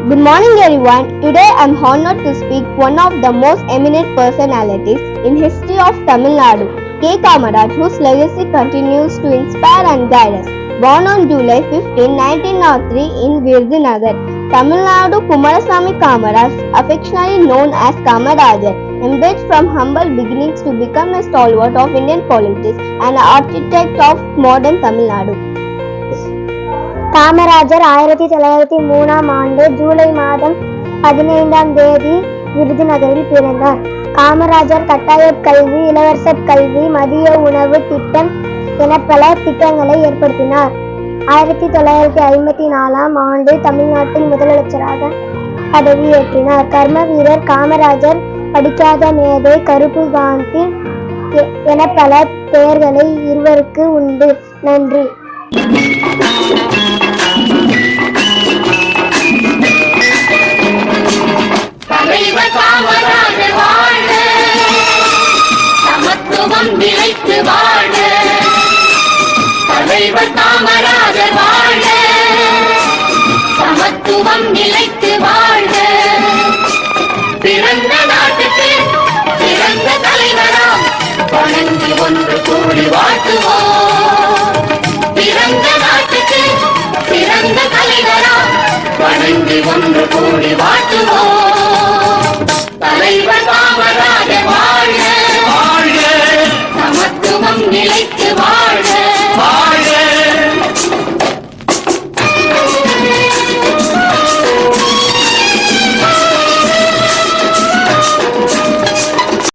Good morning everyone. Today I am honored to speak one of the most eminent personalities in history of Tamil Nadu, K. Kamaraj, whose legacy continues to inspire and guide us. Born on July 15, 1903 in Virudhunagar, Tamil Nadu, Kumarasamy Kamaraj, affectionately known as Kamarajar, embarked from humble beginnings to become a stalwart of Indian politics and an architect of modern Tamil Nadu. Kamarajar 1903 July மாதம் 15 விருதுநகரில் பிறந்தார். காமராஜர் கட்டாய கல்வி, இலவச கல்வி, மதிய உணவு திட்டம் என பல திட்டங்களை ஏற்படுத்தினார். 1954 தமிழ்நாட்டில் முதலமைச்சராக பதவியேற்றினார். கர்ம வீரர் காமராஜர், படிக்காத மேதை, கருப்பு காந்தி என பல பெயர்களை இவருக்கு உண்டு. நன்றி. காமராஜர் வாழ்க, சமத்துவம் நிலைத்து வாழ்க. தலைவர் காமராஜர் வாழ்க, சமத்துவம் நிலைத்து வாழ்க. பிறந்த நாட்டுக்கு பிறந்த தலைவராம் வணங்கி ஒன்று கூடி வாழ்த்துவோம். பிறந்த நாட்டுக்கு பிறந்த தலைவராம் வணங்கி ஒன்று கூடி வாழ்த்துவோம். தலைவர்